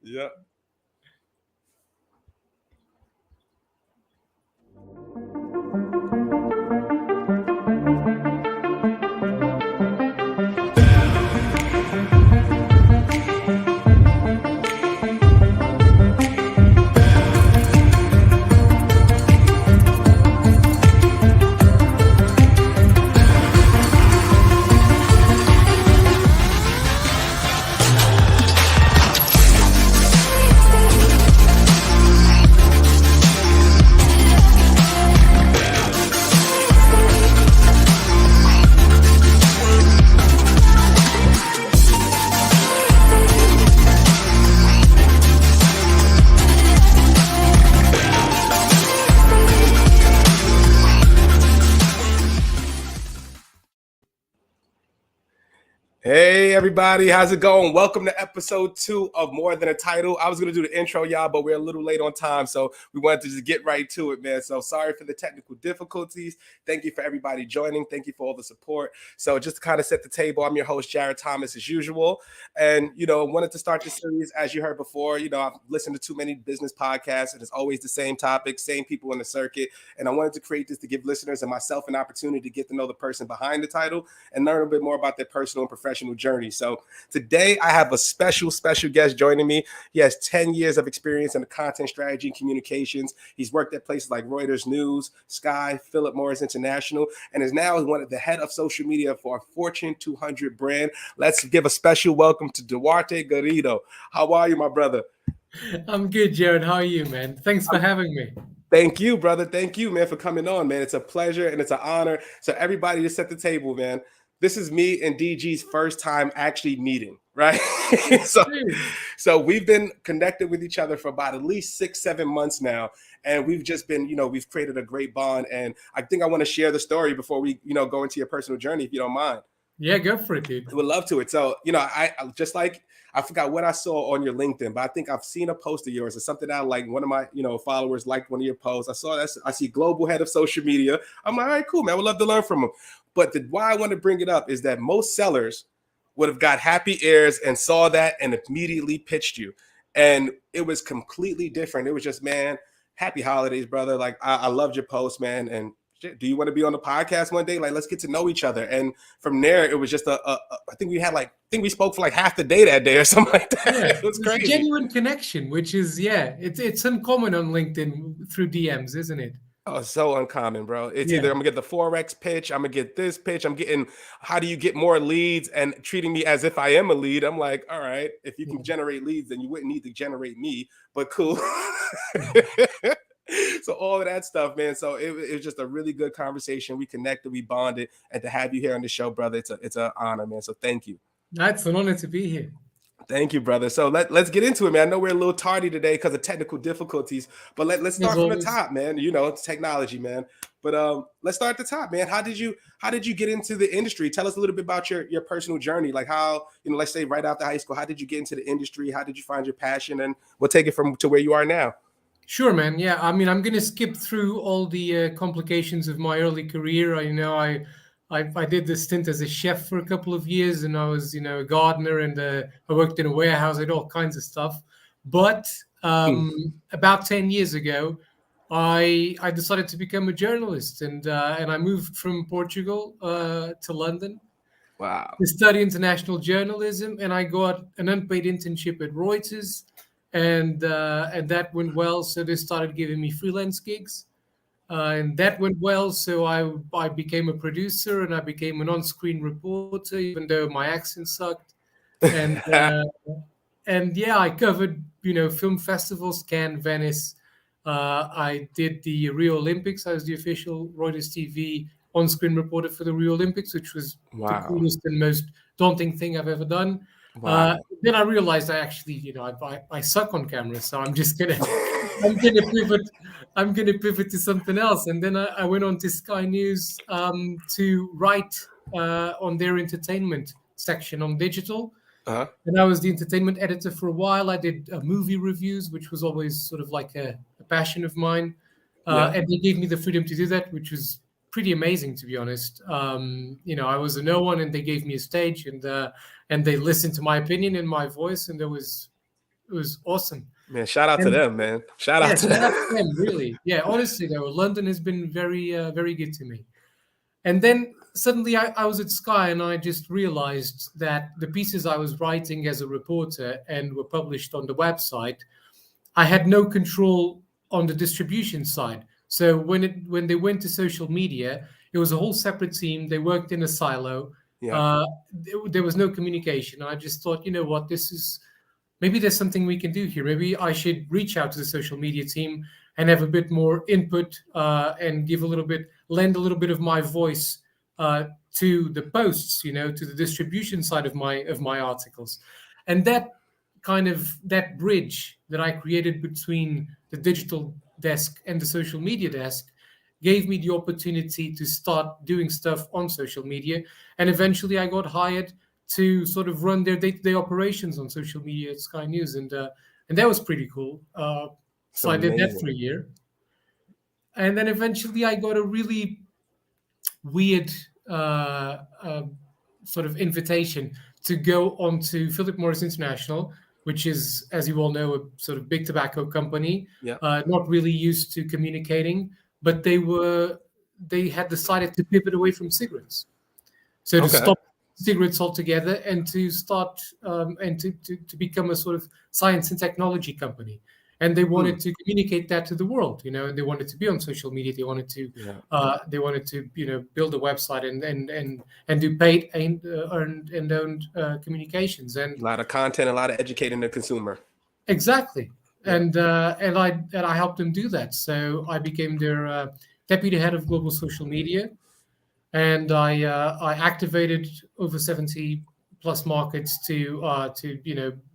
Yeah. Hey everybody, how's it going? Welcome to episode 2 of More Than a Title. I was gonna do the intro, y'all, but we're a little late on time, so we wanted to just get right to it, man. So sorry for the technical difficulties. Thank you for everybody joining. Thank you for all the support. So just to kind of set the table, I'm your host, Jared Thomas, as usual. And wanted to start this series, as you heard before. I've listened to too many business podcasts, and it's always the same topic, same people in the circuit. And I wanted to create this to give listeners and myself an opportunity to get to know the person behind the title and learn a bit more about their personal and professional journey. So today I have a special guest joining me. He has 10 years of experience in the content strategy and communications. He's worked at places like Reuters News, Sky, Philip Morris International, and is now one of the head of social media for a Fortune 200 brand. Let's give a special welcome to Duarte Garrido. How are you, my brother? I'm good, Jared. How are you, man? Thanks for having me. Thank you, brother. Thank you, man, for coming on, man. It's a pleasure and it's an honor. So everybody just set the table, man. This is me and DG's first time actually meeting, right? so we've been connected with each other for about at least 6-7 months now. And we've just been, we've created a great bond. And I think I want to share the story before we, go into your personal journey, if you don't mind. Yeah, go for it, dude. I would love to it. So, I just like, I forgot what I saw on your LinkedIn, but I think I've seen a post of yours or something that like one of my, followers liked one of your posts. I saw that. I see global head of social media. I'm like, all right, cool, man. I would love to learn from him. But why I want to bring it up is that most sellers would have got happy ears and saw that and immediately pitched you. And it was completely different. It was just, man, happy holidays, brother. Like, I loved your post, man. And do you want to be on the podcast one day? Like, let's get to know each other. And from there, it was just I think we spoke for like half the day that day or something like that. Yeah, it was crazy. A genuine connection, which is, it's uncommon on LinkedIn through DMs, isn't it? Oh, so uncommon, bro. It's either I'm gonna get the Forex pitch, I'm gonna get this pitch, I'm getting how do you get more leads and treating me as if I am a lead. I'm like, all right, if you can generate leads, then you wouldn't need to generate me, but cool. So all of that stuff, man. So it was just a really good conversation. We connected, we bonded, and to have you here on the show, brother, it's an honor, man. So thank you. It's an honor to be here. Thank you, brother. So let's get into it, man. I know we're a little tardy today because of technical difficulties, but let's start from the top, man. It's technology, man. But let's start at the top, man. How did you get into the industry? Tell us a little bit about your personal journey. Like how, let's say right after high school, how did you get into the industry? How did you find your passion? And we'll take it to where you are now. Sure, man. Yeah, I mean, I'm going to skip through all the complications of my early career. I did this stint as a chef for a couple of years, and I was, a gardener, and I worked in a warehouse. I did all kinds of stuff. But about 10 years ago, I decided to become a journalist, and I moved from Portugal to London. Wow. To study international journalism, and I got an unpaid internship at Reuters. And that went well, so they started giving me freelance gigs, and that went well. So I became a producer, and I became an on-screen reporter, even though my accent sucked. And I covered film festivals, Cannes, Venice. I did the Rio Olympics. I was the official Reuters TV on-screen reporter for the Rio Olympics, which was the coolest and most daunting thing I've ever done. Wow. Then I realized I actually, I suck on camera, so I'm gonna pivot to something else. And then I went on to Sky News to write on their entertainment section on digital. Uh-huh. And I was the entertainment editor for a while. I did movie reviews, which was always sort of like a passion of mine. And they gave me the freedom to do that, which was pretty amazing, to be honest. I was a no one, and they gave me a stage, and they listened to my opinion and my voice, and there was was awesome. Man, shout out to And them, man. Shout yeah, out to shout out to them. them, really. Yeah, honestly, though, London has been very good to me. And then suddenly I was at Sky and I just realized that the pieces I was writing as a reporter and were published on the website, I had no control on the distribution side. So when they went to social media, it was a whole separate team. They worked in a silo. Yeah, There was no communication. I just thought, you know what, this is maybe there's something we can do here. Maybe I should reach out to the social media team and have a bit more input and give a little bit, lend a little bit of my voice to the posts, to the distribution side of my articles, and that bridge that I created between the digital desk and the social media desk gave me the opportunity to start doing stuff on social media. And eventually I got hired to sort of run their day-to-day operations on social media at Sky News, and that was pretty cool. it's So I did that for a amazing. year, and then eventually I got a really weird uh, sort of invitation to go on to Philip Morris International, which is, as you all know, a sort of big tobacco company, Yeah. not really used to communicating, but they had decided to pivot away from cigarettes. So to Okay. stop cigarettes altogether and to start and to become a sort of science and technology company. And they Hmm. wanted to communicate that to the world, and they wanted to be on social media. Yeah. They wanted to, build a website and do paid and earned and owned communications. A And lot of content, a lot of educating the consumer. exactly, Yeah. and I helped them do that. So I became their deputy head of global social media, and I activated over 70 plus markets to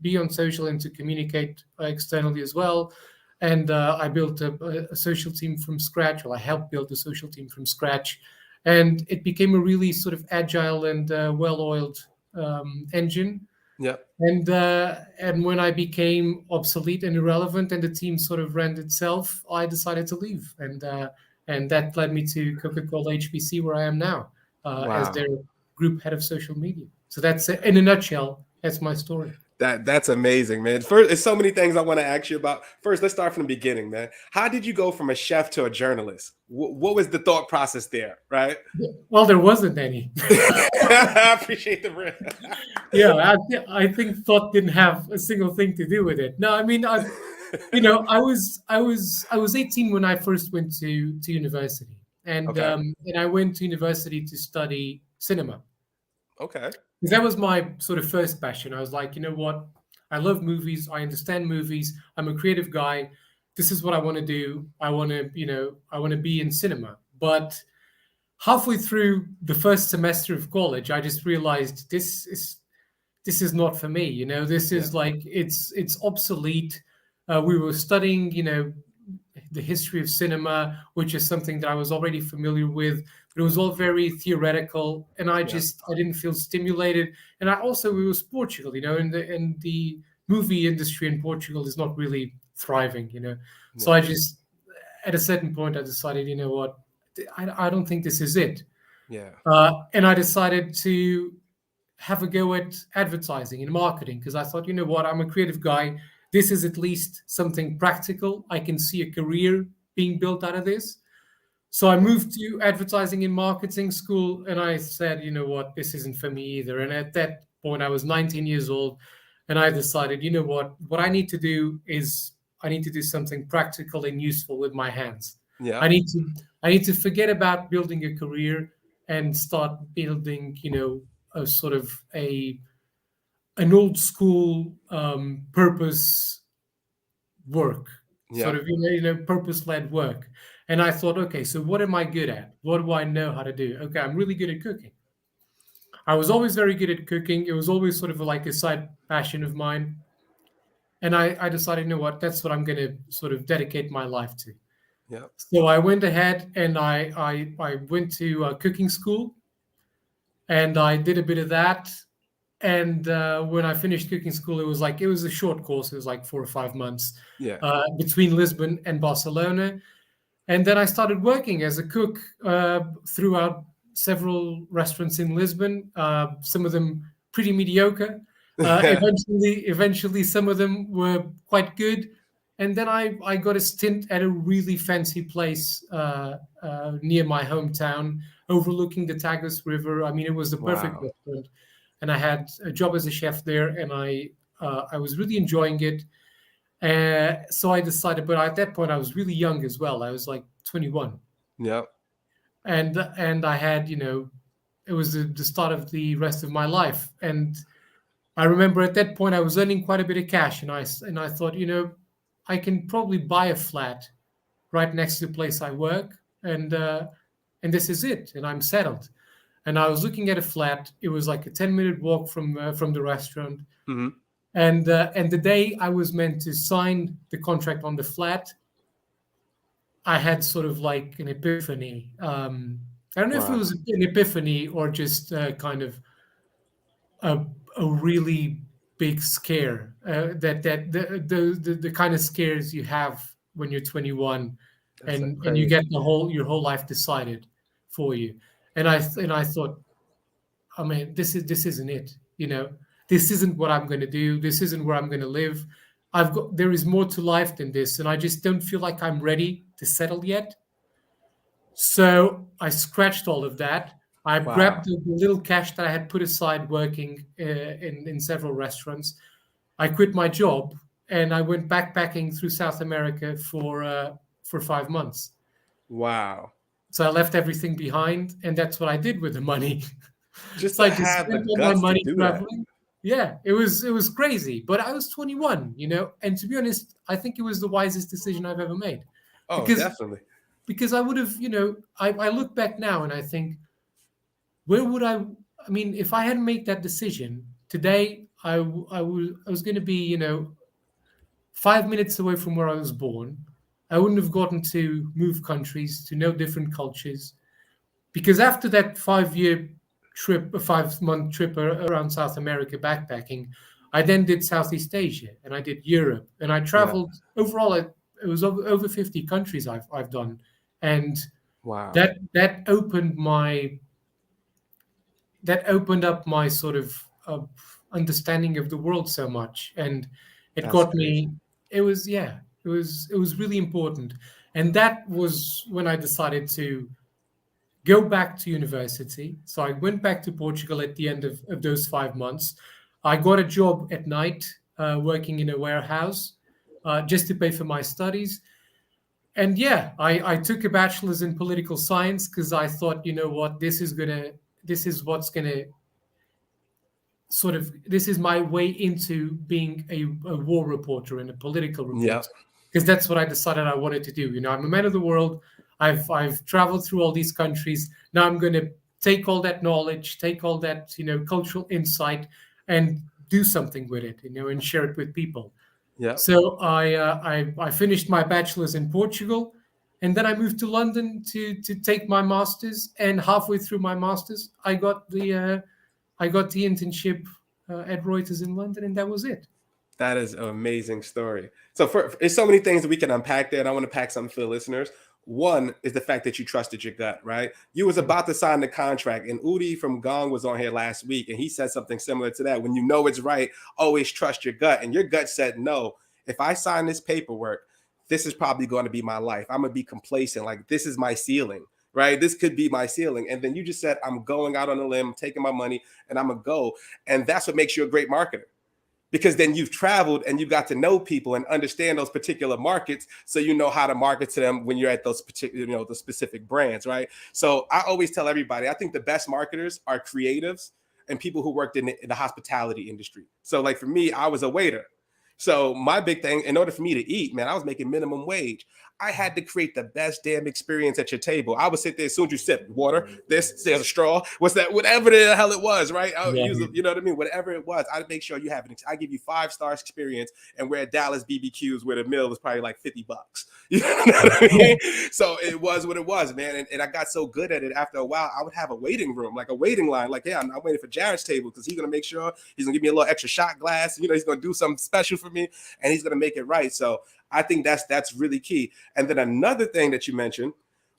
be on social and to communicate externally as well. And I built a social team from scratch. Well, I helped build a social team from scratch, and it became a really sort of agile and well-oiled engine. Yeah. And when I became obsolete and irrelevant, and the team sort of ran itself, I decided to leave, and that led me to Coca-Cola HBC, where I am now, as Wow. their group head of social media. So that's in a nutshell. That's my story. That's amazing, man. First, there's so many things I want to ask you about. First, let's start from the beginning, man. How did you go from a chef to a journalist? What was the thought process there, right? Well, there wasn't any. I appreciate the rip. Yeah, I think thought didn't have a single thing to do with it. No, I mean, I was 18 when I first went to university, Okay. and I went to university to study cinema. Okay. 'Cause that was my sort of first passion. I was like, you know what? I love movies. I understand movies. I'm a creative guy. This is what I want to do. I want to be in cinema. But halfway through the first semester of college, I just realized this is not for me. This Yeah. is like it's obsolete. We were studying, the history of cinema, which is something that I was already familiar with, but it was all very theoretical, and Yeah. I didn't feel stimulated. And I also it was Portugal, and the movie industry in Portugal is not really thriving. So Yeah. I just at a certain point I decided, you know what, I don't think this is it, Yeah. and I decided to have a go at advertising and marketing because I thought, you know what, I'm a creative guy. This is at least something practical. I can see a career being built out of this. So I moved to advertising and marketing school, and I said, you know what, this isn't for me either. And at that point, I was 19 years old, and I decided, you know what I need to do is I need to do something practical and useful with my hands. Yeah. I need to I need to forget about building a career and start building, a sort of a an old school purpose work, Yeah. sort of purpose led work. And I thought, okay, so what am I good at? What do I know how to do? Okay, I'm really good at cooking. I was always very good at cooking. It was always sort of like a side passion of mine. And I decided, you know what, that's what I'm going to sort of dedicate my life to. Yeah. So I went ahead and I went to cooking school, and I did a bit of that. And when I finished cooking school, it was a short course. It was like 4 or 5 months Yeah. between Lisbon and Barcelona. And then I started working as a cook throughout several restaurants in Lisbon. Some of them pretty mediocre. Eventually, some of them were quite good, and then I got a stint at a really fancy place near my hometown, overlooking the Tagus River. I mean, it was the perfect Wow. restaurant, and I had a job as a chef there, and I was really enjoying it. So I decided, but at that point I was really young as well. I was like 21, Yep. and I had, it was the start of the rest of my life. And I remember at that point I was earning quite a bit of cash, and I thought, I can probably buy a flat right next to the place I work, and this is it, and I'm settled. And I was looking at a flat. It was like a 10-minute walk from the restaurant. Hmm. And the day I was meant to sign the contract on the flat, I had sort of like an epiphany. I don't know if it Wow. was an epiphany or just kind of a, a really big scare, that the kind of scares you have when you're 21, That's and you crazy. get your whole life decided for you. And I thought, I mean, this isn't it. This isn't what I'm going to do. This isn't where I'm going to live. There is more to life than this, and I just don't feel like I'm ready to settle yet. So I scratched all of that. I Wow. grabbed the little cash that I had put aside working in several restaurants. I quit my job and I went backpacking through South America for 5 months. Wow. So I left everything behind, and that's what I did with the money. Just So to I just have the spent all my guts to money do that. traveling. Yeah, it was crazy, but I was 21, and to be honest, I think it was the wisest decision I've ever made, Oh, because definitely. I would have, I look back now and I think, where would I mean, if I hadn't made that decision today, I was going to be, 5 minutes away from where I was born. I wouldn't have gotten to move countries, to know different cultures, because after that 5 year trip, a 5 month trip around South America backpacking, I then did Southeast Asia and I did Europe, and I Yeah. traveled overall. It was over 50 countries I've done, and Wow. that opened up my sort of understanding of the world so much, and it That's got crazy. me. It was, yeah, it was really important, and that was when I decided to go back to university. So I went back to Portugal at the end of those 5 months. I got a job at night, working in a warehouse, just to pay for my studies. And yeah, I took a bachelor's in political science because I thought, you know what, this is what's gonna sort of this is my way into being a war reporter and a political Yeah. reporter, because that's what I decided I wanted to do. I'm a man of the world. I've traveled through all these countries. Now I'm going to take all that knowledge, take all that cultural insight, and do something with it, and share it with people. Yeah. So I finished my bachelor's in Portugal, and then I moved to London to take my master's. And halfway through my master's, I got the internship at Reuters in London, and that was it. That is an amazing story. So there's so many things that we can unpack there, and I want to pack something for the listeners. One is the fact that you trusted your gut, right? You was Mm. about to sign the contract, and Udi from Gong was on here last week, and he said something similar to that. When you know it's right, always trust your gut. And your gut said, no, if I sign this paperwork, this is probably going to be my life. I'm gonna be complacent. Like this is my ceiling, right? This could be my ceiling. And then you just said, I'm going out on a limb, taking my money, and I'm gonna go. And that's what makes you a great marketer, because then you've traveled and you got to know people and understand those particular markets, so you know how to market to them when you're at those particular, the specific brands, right? So I always tell everybody, I think the best marketers are creatives and people who worked in the hospitality industry. So like for me, I was a waiter. So my big thing, in order for me to eat, man, I was making minimum wage. I had to create the best damn experience at your table. I would sit there as soon as you sip water, there's a straw, what's that, whatever the hell it was, right? I would Yeah. use, you know what I mean? Whatever it was, I'd make sure you have I give you 5 stars experience, and we're at Dallas BBQs where the meal was probably like $50. You know what I mean? So it was what it was, man. And I got so good at it after a while, I would have a waiting room, like a waiting line. Like, yeah, I'm waiting for Jared's table because he's going to make sure he's going to give me a little extra shot glass. He's going to do something special for me, and he's going to make it right. So I think that's really key. And then another thing that you mentioned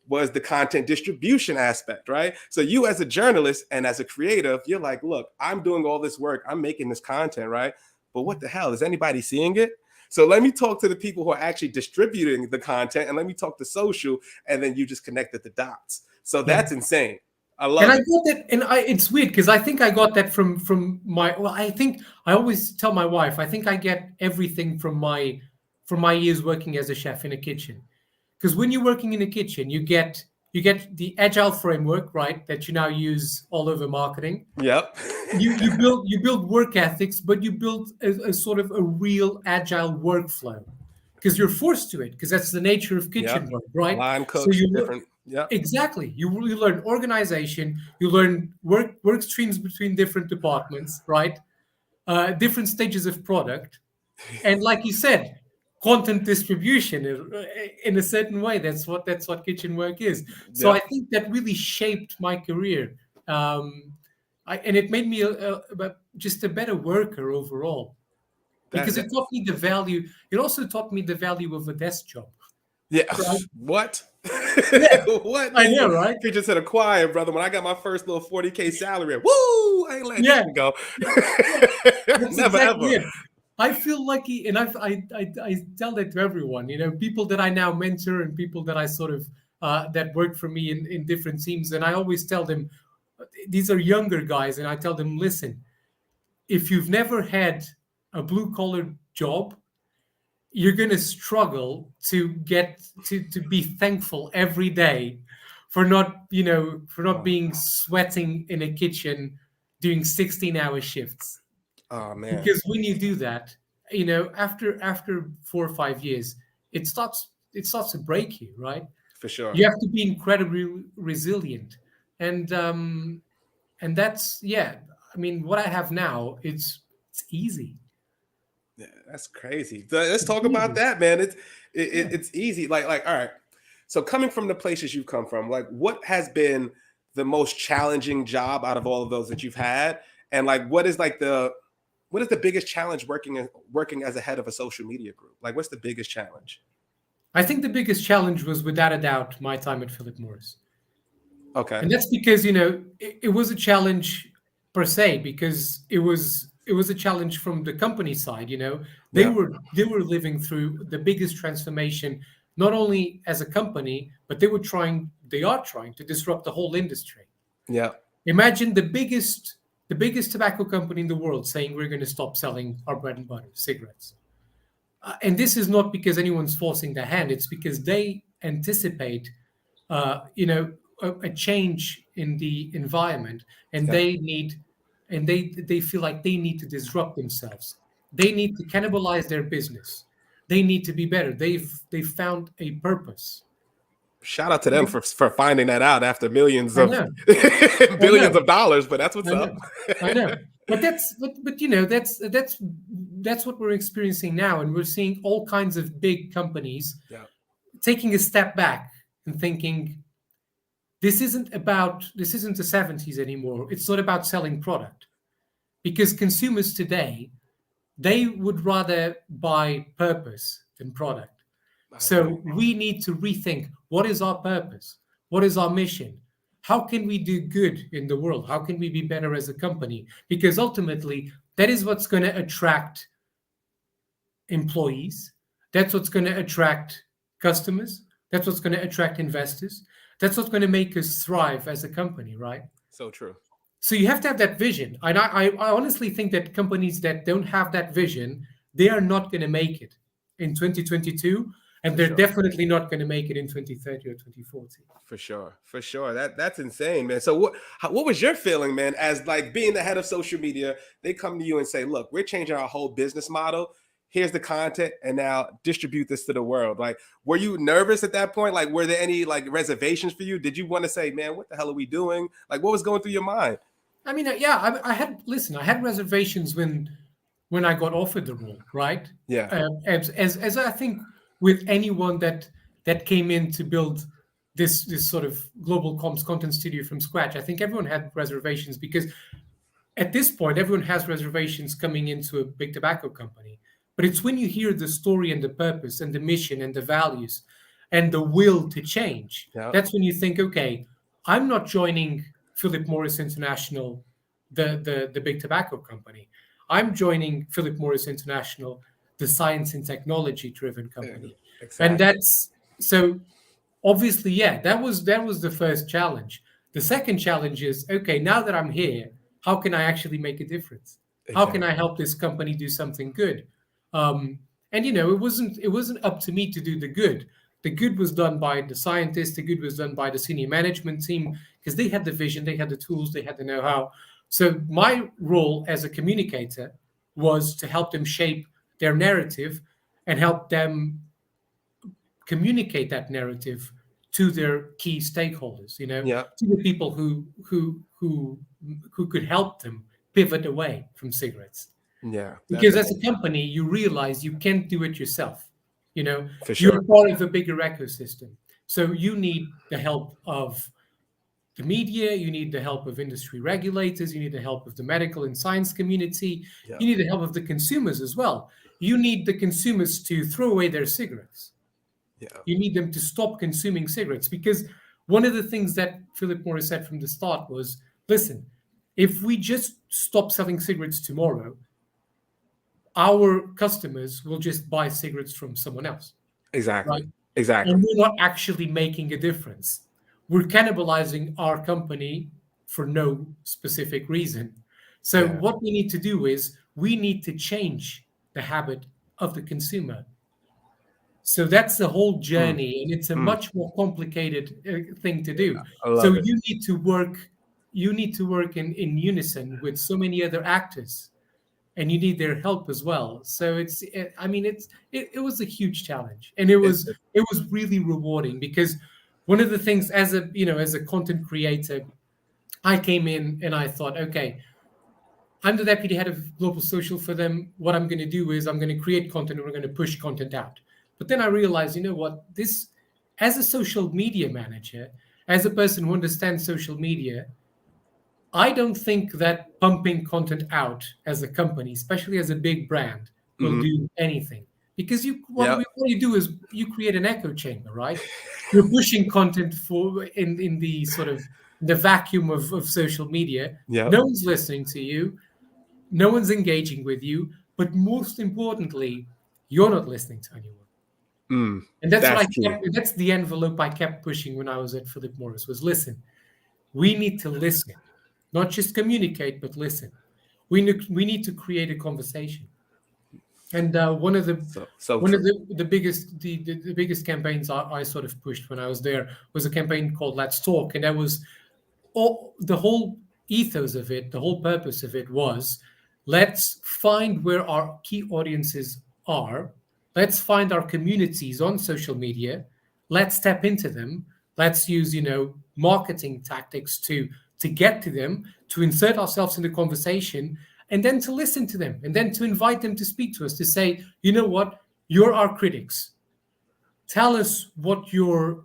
was the content distribution aspect, right? So you as a journalist and as a creative, you're like, look, I'm doing all this work, I'm making this content, right? But what the hell, is anybody seeing it? So let me talk to the people who are actually distributing the content, and let me talk to social, and then you just connected the dots. So Yeah. that's insane. I And love I it. got that, and it's weird because I think I got that from my. Well, I think I always tell my wife I think I get everything from my years working as a chef in a kitchen. Because when you're working in a kitchen, you get the agile framework, right, that you now use all over marketing. Yep. You build work ethics, but you build a sort of a real agile workflow because you're forced to it because that's the nature of Yep. kitchen work, right? Line So cooks, different. Yep. exactly you learn organization, you learn work streams between different departments, right? Different stages of product, and like you said, content distribution in a certain way. That's what kitchen work is. So I Yep. think that really shaped my career, and it made me just a better worker overall That, because that it taught me the value. It also taught me the value of a desk job, yeah. right? What? Yeah, What, I man? know, right? You just hit a choir, brother. When I got my first little 40K salary, woo! I ain't letting Yeah, this one go. yeah, that's Never exactly ever. it. I feel lucky, and I tell that to everyone. People that I now mentor and people that I sort of that work for me in different teams, and I always tell them these are younger guys, and I tell them, listen, if you've never had a blue collar job, you're going to struggle to get to be thankful every day for not Oh, being sweating in a kitchen doing 16-hour shifts, oh, man, because when you do that, after 4 or 5 years, it starts to break you, right? for sure. You have to be incredibly resilient, and that's, yeah, I mean, what I have now, it's easy. Yeah, that's crazy. Let's It's talk about easy. that, man. Yeah. It's easy. Like, all right. So coming from the places you've come from, like, what has been the most challenging job out of all of those that you've had, and like, what is the biggest challenge working as a head of a social media group? Like, what's the biggest challenge? I think the biggest challenge was, without a doubt, my time at Philip Morris. Okay. And that's because, it was a challenge per se, because it was a challenge from the company side. they Yeah. were they were living through the biggest transformation, not only as a company, but they are trying to disrupt the whole industry. Yeah. Imagine the biggest tobacco company in the world saying we're going to stop selling our bread and butter, cigarettes. And this is not because anyone's forcing their hand. It's because they anticipate, a change in the environment, and Yeah. they feel like they need to disrupt themselves. They need to cannibalize their business. They need to be better. They've found a purpose. Shout out to them for finding that out after millions I of know, I billions know, of dollars. But that's what's I know, up. I know. But that's what we're experiencing now, and we're seeing all kinds of big companies Yeah. taking a step back and thinking, this isn't the 70s anymore. It's not about selling product, because consumers today, they would rather buy purpose than product. I agree. So we need to rethink, what is our purpose? What is our mission? How can we do good in the world? How can we be better as a company? Because ultimately, that is what's going to attract employees. That's what's going to attract customers. That's what's going to attract investors. That's what's going to make us thrive as a company, right? So true. So you have to have that vision. And I honestly think that companies that don't have that vision, they are not going to make it in 2022. And For they're sure. definitely not going to make it in 2030 or 2040. For sure, for sure. That's insane, man. So what was your feeling, man, as like being the head of social media? They come to you and say, "Look, we're changing our whole business model. Here's the content, and now distribute this to the world." Like, were you nervous at that point? Like, were there any like reservations for you? Did you want to say, "Man, what the hell are we doing?" Like, what was going through your mind? I mean, yeah, I had reservations when I got offered the role, right? Yeah, As I think with anyone that came in to build this sort of global comms content studio from scratch, I think everyone had reservations, because at this point everyone has reservations coming into a big tobacco company. But it's when you hear the story and the purpose and the mission and the values, and the will to change, Yeah. that's when you think, okay, I'm not joining Philip Morris International, the big tobacco company. I'm joining Philip Morris International, the science and technology driven company. And Exactly. that's so obviously, yeah, that was the first challenge. The second challenge is, okay, now that I'm here, how can I actually make a difference? How can I Exactly. help this company do something good? um, and it wasn't up to me to do the good. The good was done by the scientists. The good was done by the senior management team, because they had the vision, they had the tools, they had the know-how. So my role as a communicator was to help them shape their narrative and help them communicate that narrative to their key stakeholders, Yeah. to the people who could help them pivot away from cigarettes. Yeah. Because as Definitely. a company, you realize you can't do it yourself. You know, For you're sure. part of a bigger ecosystem. So you need the help of the media, you need the help of industry regulators, you need the help of the medical and science community, Yeah. you need the help of the consumers as well. You need the consumers to throw away their cigarettes. Yeah. You need them to stop consuming cigarettes, because one of the things that Philip Morris said from the start was, listen, if we just stop selling cigarettes tomorrow, our customers will just buy cigarettes from someone else, right? Exactly. And Exactly. we're not actually making a difference. We're cannibalizing our company for no specific reason. So Yeah. what we need to do is we need to change the habit of the consumer. So that's the whole Mm, journey, and it's a mm. much more complicated thing to do. I So love it. you need to work in unison with so many other actors, and you need their help as well. So I mean, it was a huge challenge, and It's it was really rewarding, because one of the things, as a content creator, I came in and I thought, okay, I'm the deputy head of global social for them. What I'm going to do is I'm going to create content and we're going to push content out. But then I realized, you know what? As a social media manager, as a person who understands social media, I don't think that pumping content out as a company, especially as a big brand, will mhm. do anything. Because Yep. what you do is you create an echo chamber, right? You're pushing content in the sort of the vacuum of social media. Yep. No one's listening to you, no one's engaging with you, but most importantly, you're not listening to anyone. Mm. And that's That's key. that's the envelope I kept pushing when I was at Philip Morris was, listen, we need to listen, not just communicate, but listen. We need to create a conversation. And So one of true. the biggest the biggest campaigns I sort of pushed when I was there was a campaign called Let's Talk, and that was the whole ethos of it, the whole purpose of it was, let's find where our key audiences are. Let's find our communities on social media. Let's tap into them. Let's use, marketing tactics to get to them, to insert ourselves in the conversation, and then to listen to them, and then to invite them to speak to us, to say, you know what, you're our critics. Tell us what your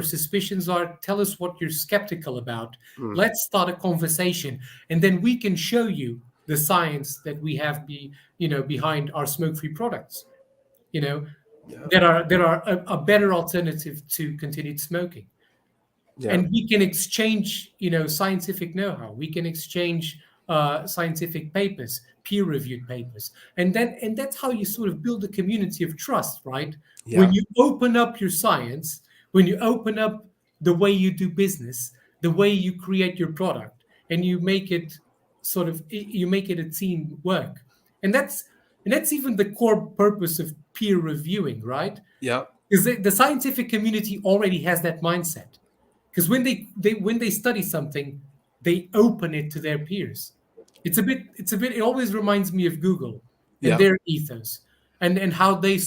suspicions are. Tell us what you're skeptical about. Mm. Let's start a conversation, and then we can show you the science that we have behind our smoke-free products, you know Yeah. that are a better alternative to continued smoking. Yeah. And we can exchange scientific know-how. We can exchange scientific papers, peer-reviewed papers, and that's how you sort of build a community of trust, right? When Yeah. you open up your science, when you open up the way you do business, the way you create your product, and you make it a team work. And that's even the core purpose of peer reviewing, right? Yeah. Because the scientific community already has that mindset, because when they study something, they open it to their peers. It's a bit it always reminds me of Google and Yeah. their ethos, and how they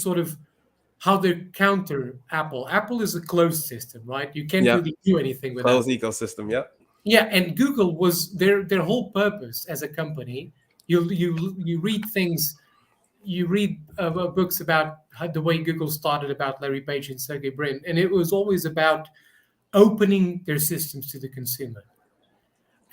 counter Apple is a closed system, right? You can't Yeah. really do anything with Closed Apple. ecosystem. Yep. Yeah, and Google was their whole purpose as a company. You read things, you read books about the way Google started, about Larry Page and Sergey Brin, and it was always about opening their systems to the consumer,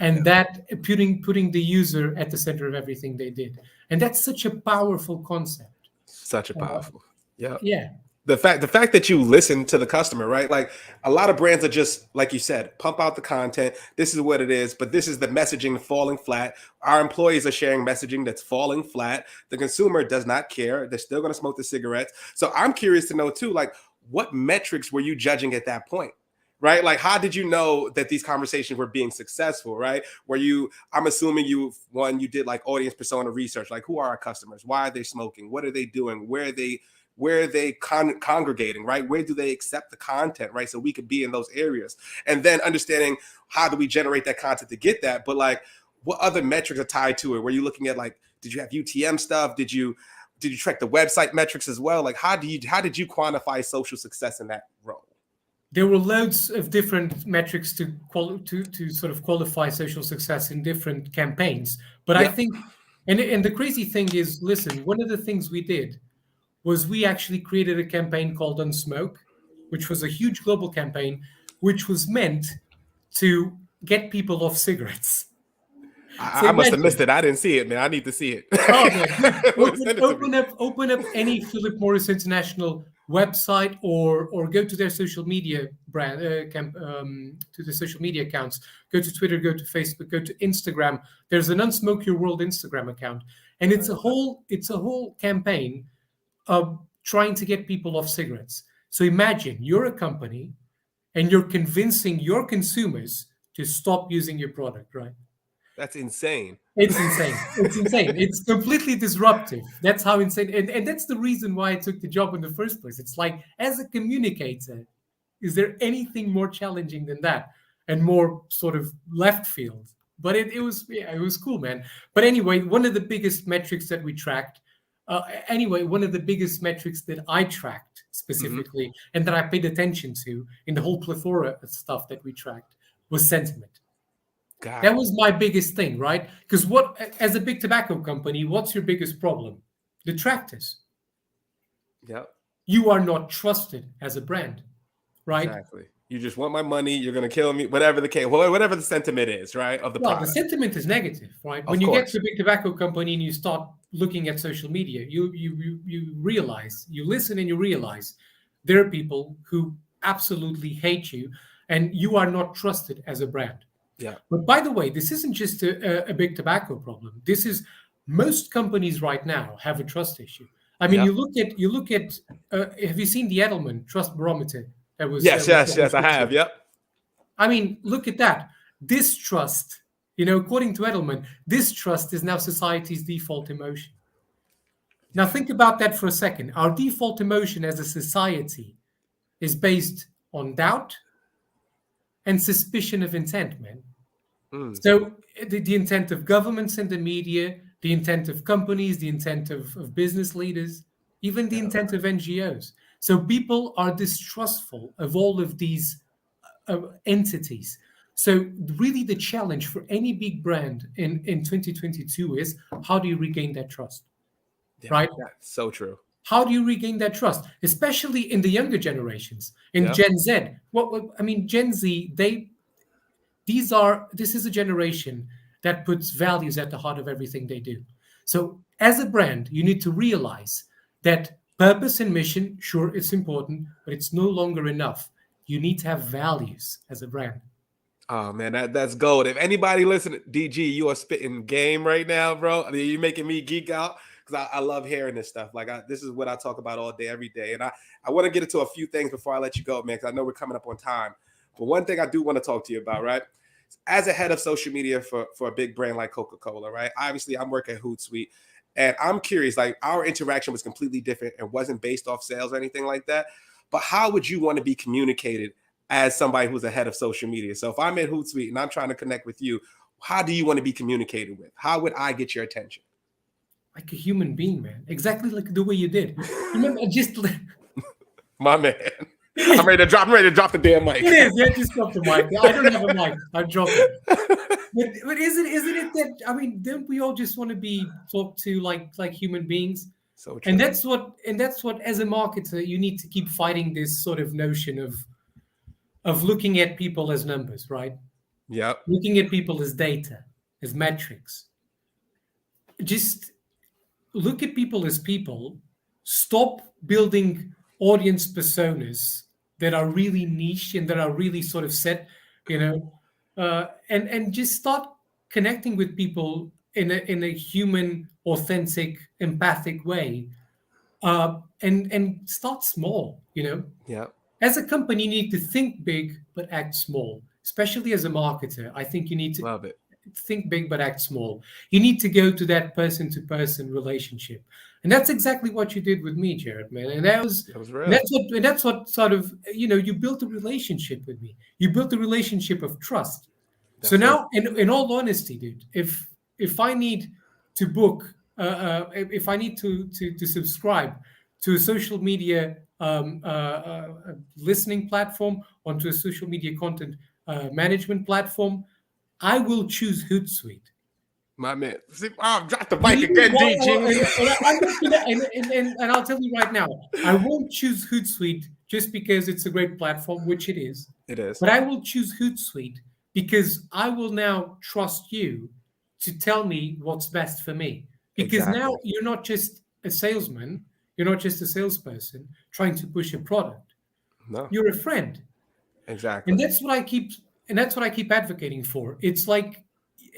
Yeah. and that putting the user at the center of everything they did. And that's such a powerful concept. Such a uh, powerful. Yep. yeah. the fact that you listen to the customer, right? Like a lot of brands are just like you said, pump out the content. This is what it is, but this is the messaging falling flat. Our employees are sharing messaging that's falling flat. The consumer does not care. They're still going to smoke the cigarettes. So I'm curious to know too, like what metrics were you judging at that point? Right? Like, how did you know that these conversations were being successful? Right? Were you, I'm assuming you did like audience persona research, like who are our customers? Why are they smoking? What are they doing? Where are they congregating, right? Where do they accept the content, right? So we could be in those areas. And then understanding how do we generate that content to get that. But like what other metrics are tied to it? Were you looking at like, did you have UTM stuff? Did you track the website metrics as well? Like how did you quantify social success in that role? There were loads of different metrics to sort of qualify social success in different campaigns. But I Yep. think, and the crazy thing is, listen, one of the things we did was we actually created a campaign called Unsmoke, which was a huge global campaign, which was meant to get people off cigarettes. So I must have missed imagine, it. I didn't see it, man. I need to see oh man, it. open Send it to me. open up open up any Philip Morris International website, or go to their social media to the social media accounts. Go to Twitter, go to Facebook, go to Instagram. There's an Unsmoke Your World Instagram account, and it's a whole campaign of trying to get people off cigarettes. So imagine you're a company and you're convincing your consumers to stop using your product, right? That's insane. It's insane. It's insane. It's completely disruptive. That's how insane. And that's the reason why I took the job in the first place. It's like, as a communicator, is there anything more challenging than that and more sort of left field? But it was, yeah, it was cool, man. But anyway, one of the biggest metrics that we tracked, one of the biggest metrics that I tracked Hmm. specifically and that I paid attention to in the whole plethora of stuff that we tracked was sentiment. Got That it. was my biggest thing, right? Because as a big tobacco company, what's your biggest problem? Detractors. Yep. You are not trusted as a brand, right? Exactly. You just want my money. You're gonna kill me. Whatever the case, whatever the sentiment is, right, of the Well, the product. sentiment is negative, right? When Of you get to course. a big tobacco company and you start looking at social media, you realize, you listen and you realize there are people who absolutely hate you, and you are not trusted as a brand. Yeah. But by the way, this isn't just a big tobacco problem. This is, most companies right now have a trust issue. I mean, Yep. you look at. Have you seen the Edelman Trust Barometer that Yes. was Yes. Yes. published I this year? have. Yep. I mean, look at that. Distrust. According to Edelman, distrust is now society's default emotion. Now think about that for a second. Our default emotion as a society is based on doubt and suspicion of intent, man. Mm. So the intent of governments and the media, the intent of companies, the intent of business leaders, even the Yeah. intent of NGOs. So people are distrustful of all of these entities. So really the challenge for any big brand in 2022 is, how do you regain that trust, Yeah. right? That's so true. How do you regain that trust, especially in the younger generations, in Yep. Gen Z? I mean, Gen Z, this is a generation that puts values at the heart of everything they do. So as a brand, you need to realize that purpose and mission, sure, it's important, but it's no longer enough. You need to have values as a brand. Oh man, that's gold. If anybody listening, DG, you are spitting game right now, bro. I mean, you're making me geek out because I love hearing this stuff. Like this is what I talk about all day, every day. And I want to get into a few things before I let you go, man, because I know we're coming up on time. But one thing I do want to talk to you about, right? As a head of social media for a big brand like Coca-Cola, right? Obviously, I'm working at Hootsuite. And I'm curious, like our interaction was completely different and wasn't based off sales or anything like that. But how would you want to be communicated as somebody who's ahead of social media? So if I'm in Hootsuite and I'm trying to connect with you, how do you want to be communicated with? How would I get your attention? Like a human being, man. Exactly like the way you did. Remember, just My man. I'm ready to drop the damn mic. it is. Yeah, just drop the mic. I don't have a mic. I drop it. But isn't it that, I mean, don't we all just want to be talked to like human beings? So And true. that's what as a marketer you need to keep fighting, this sort of notion of looking at people as numbers, right? Yep. Looking at people as data, as metrics. Just look at people as people. Stop building. audience personas that are really niche and that are really sort of set, you know, and just start connecting with people in a human, authentic, empathic way, and start small. Yeah. As a company, you need to think big but act small. Especially as a marketer, I think you need to Love it. think big but act small. You need to go to that person to person relationship. And that's exactly what you did with me, Jared, man. And that was It was and real. that's what sort of, you built a relationship with me. You built a relationship of trust. So That's it. now, in all honesty, dude, if I need to book, if I need to subscribe to a social media listening platform, onto a social media content management platform, I will choose Hootsuite. My man. See, oh, drop the The mic reason again, why, DG. I'm not gonna, and I'll tell you right now, I won't choose Hootsuite just because it's a great platform, which it is, It is. but I will choose Hootsuite because I will now trust you to tell me what's best for me. Because now Exactly. you're not just a salesman, you're not just a salesperson trying to push a product. No. You're a friend. and Exactly. that's what i keep and that's what I keep advocating for. It's like,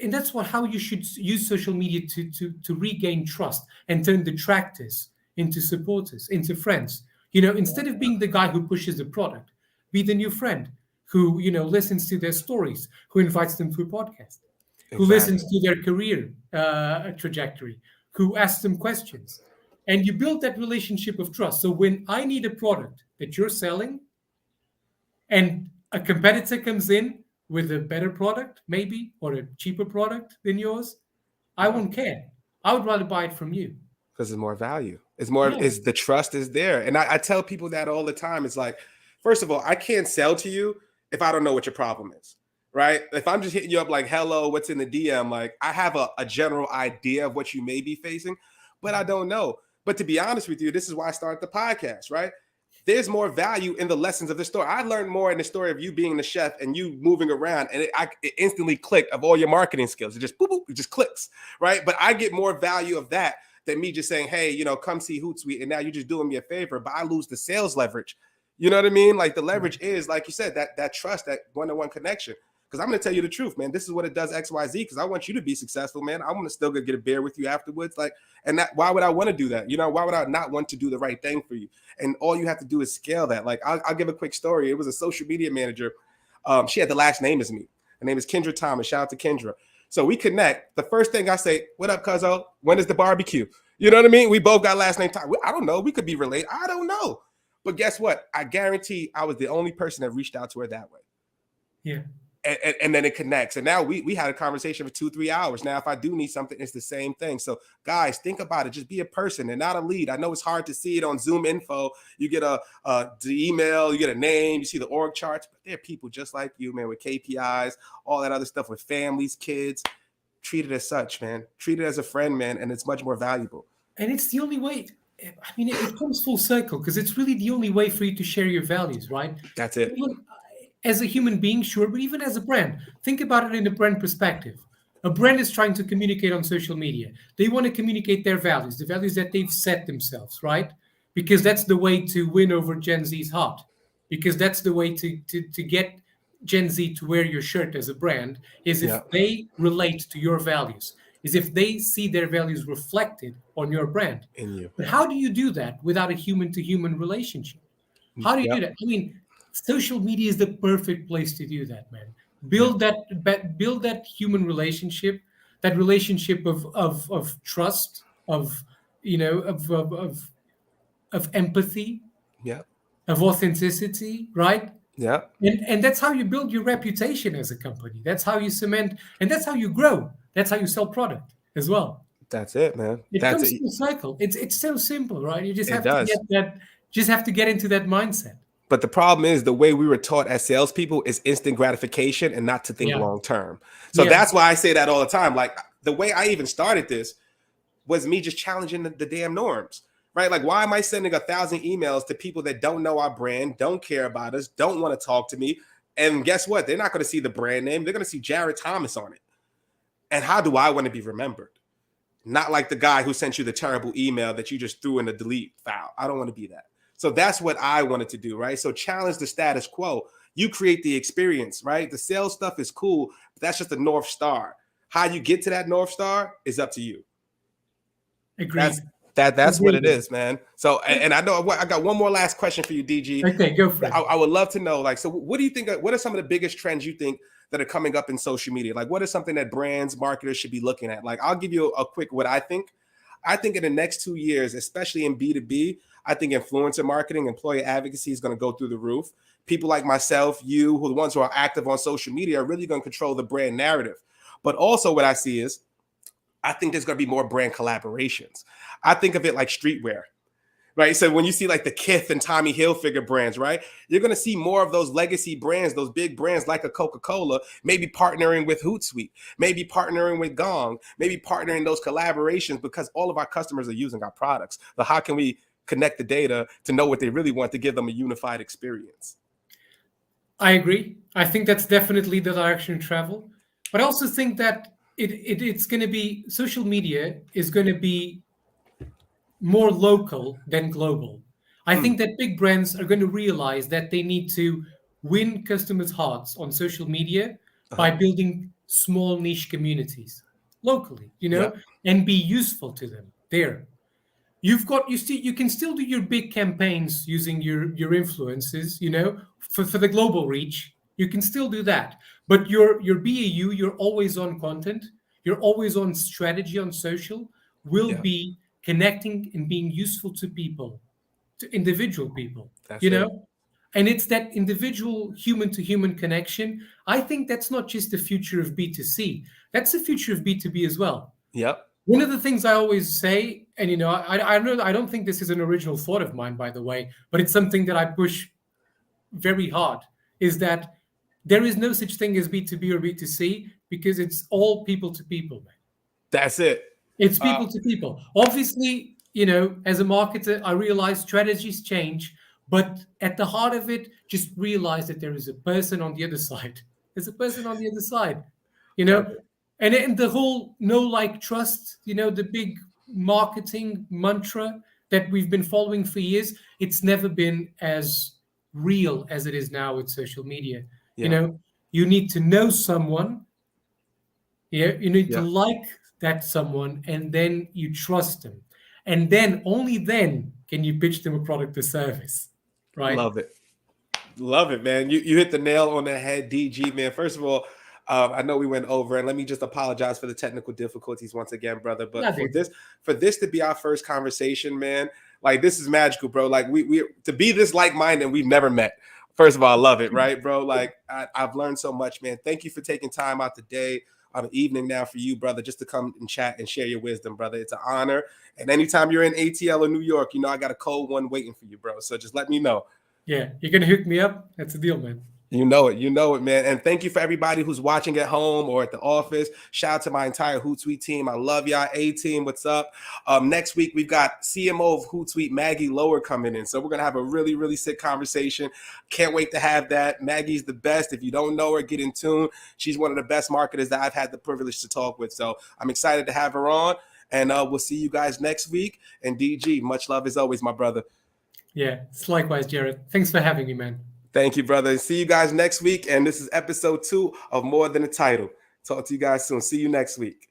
and that's what how you should use social media to regain trust and turn detractors into supporters, into friends. Instead of being the guy who pushes the product, be the new friend who listens to their stories, who invites them to a podcast, who listens Exactly. to their career trajectory, who asks them questions. And you build that relationship of trust. So when I need a product that you're selling, and a competitor comes in with a better product, maybe, or a cheaper product than yours, I Yeah. won't care. I would rather buy it from you. Because it's more value. It's more, Yeah. is the trust is there. And I tell people that all the time. It's like, first of all, I can't sell to you if I don't know what your problem is. Right. If I'm just hitting you up like, hello, what's in the DM? Like, I have a general idea of what you may be facing, but I don't know. But to be honest with you, this is why I started the podcast, right? There's more value in the lessons of the story. I learned more in the story of you being the chef and you moving around, and it instantly clicked of all your marketing skills. It just boop, boop, it just clicks, right? But I get more value of that than me just saying, hey, come see Hootsuite, and now you're just doing me a favor, but I lose the sales leverage. You know what I mean? Like the leverage is, like you said, that trust, that one-to-one connection. Because I'm going to tell you the truth, man. This is what it does, X, Y, Z. Because I want you to be successful, man. I want to still go get a beer with you afterwards. Like, and that, why would I want to do that? Why would I not want to do the right thing for you? And all you have to do is scale that. Like, I'll give a quick story. It was a social media manager. She had the last name as me. Her name is Kendra Thomas. Shout out to Kendra. So we connect. The first thing I say, what up, cuzzo? When is the barbecue? You know what I mean? We both got last name time. I don't know. We could be related. I don't know. But guess what? I guarantee I was the only person that reached out to her that way. Yeah. And then it connects. And now we had a conversation for 2-3 hours. Now, if I do need something, it's the same thing. So guys, think about it. Just be a person and not a lead. I know it's hard to see it on Zoom info. You get the email, you get a name, you see the org charts, but they're people just like you, man, with KPIs, all that other stuff, with families, kids. Treat it as such, man. Treat it as a friend, man, and it's much more valuable. And it's the only way. I mean, it comes full circle because it's really the only way for you to share your values, right? That's it. Even as a human being, sure, but even as a brand, think about it in a brand perspective. A brand is trying to communicate on social media. They want to communicate their values, the values that they've set themselves, right? Because that's the way to win over Gen Z's heart. Because that's the way to get Gen Z to wear your shirt as a brand, is Yeah, if they relate to your values, is if they see their values reflected on your brand. in you. But how do you do that without a human to human relationship? How do you do Yep. that? I mean, social media is the perfect place to do that, man. Yeah. Build that human relationship, that relationship of trust, of of empathy, Yeah. of authenticity, right? Yeah. And that's how you build your reputation as a company. That's how you cement, and that's how you grow. That's how you sell product as well. That's it, man. It That's comes it. full cycle. It's so simple, right? You just It have to get does. that. Just have to get into that mindset. But the problem is the way we were taught as salespeople is instant gratification and not to think Yeah, long term. So yeah, that's why I say that all the time. Like the way I even started this was me just challenging the damn norms, right? Like, why am I sending 1,000 emails to people that don't know our brand, don't care about us, don't want to talk to me? And guess what? They're not going to see the brand name. They're going to see Jared Thomas on it. And how do I want to be remembered? Not like the guy who sent you the terrible email that you just threw in the delete file. I don't want to be that. So that's what I wanted to do, right? So challenge the status quo. You create the experience, right? The sales stuff is cool, but that's just the North Star. How you get to that North Star is up to you. Agreed. That's what it Agreed. is, man. So, and I know I got one more last question for you, DG. Okay, go for it. I would love to know, like, so what do you think? What are some of the biggest trends you think that are coming up in social media? Like, what is something that brands, marketers should be looking at? Like, I'll give you a quick what I think. I think in the next 2 years, especially in B2B, I think influencer marketing, employer advocacy is going to go through the roof. People like myself, you, who are the ones who are active on social media, are really going to control the brand narrative. But also, what I see is, I think there's going to be more brand collaborations. I think of it like streetwear, right? So when you see like the Kith and Tommy Hilfiger brands, right, you're going to see more of those legacy brands, those big brands like a Coca-Cola, maybe partnering with Hootsuite, maybe partnering with Gong, maybe partnering those collaborations, because all of our customers are using our products. So how can we connect the data to know what they really want to give them a unified experience? I agree. I think that's definitely the direction of travel. But I also think that it's going to be, social media is going to be more local than global. I think that big brands are going to realize that they need to win customers' hearts on social media by building small niche communities locally, Yeah. and be useful to them there. You can still do your big campaigns using your influences, for the global reach. You can still do that, but your BAU, your always on content, your always on strategy on social will Yeah. be connecting and being useful to people, to individual people, That's it. and it's that individual human to human connection. I think that's not just the future of B2C, that's the future of B2B as well. Yep. One of the things I always say, and I don't think this is an original thought of mine, by the way, but it's something that I push very hard, is that there is no such thing as B2B or B2C, because it's all people to people, man. That's it. It's people to people. Obviously, as a marketer, I realize strategies change, but at the heart of it, just realize that there is a person on the other side. There's a person on the other side, you know, Love it. and the whole know, like, trust, the big marketing mantra that we've been following for years. It's never been as real as it is now with social media. Yeah. You need to know someone. Yeah, you need to Yeah. like that someone, and then you trust them, and then only then can you pitch them a product or service, right? Love it. Love it, man. You hit the nail on the head, DG, man. First of all, I know we went over, and let me just apologize for the technical difficulties once again, brother. But for this to be our first conversation, man, like, this is magical, bro. Like, we to be this like-minded, we've never met. First of all, I love it, right, bro? Like, I've learned so much, man. Thank you for taking time out today, on an evening now for you, brother, just to come and chat and share your wisdom, brother. It's an honor. And anytime you're in ATL or New York, I got a cold one waiting for you, bro. So just let me know. Yeah, you're gonna hook me up. That's the deal, man. You know it, man. And thank you for everybody who's watching at home or at the office. Shout out to my entire Hootsuite team. I love y'all. A-team, what's up? Next week, we've got CMO of Hootsuite, Maggie Lower, coming in. So we're going to have a really, really sick conversation. Can't wait to have that. Maggie's the best. If you don't know her, get in tune. She's one of the best marketers that I've had the privilege to talk with. So I'm excited to have her on. And we'll see you guys next week. And DG, much love as always, my brother. Yeah, it's likewise, Jared. Thanks for having me, man. Thank you, brother. See you guys next week. And this is episode 2 of More Than a Title. Talk to you guys soon. See you next week.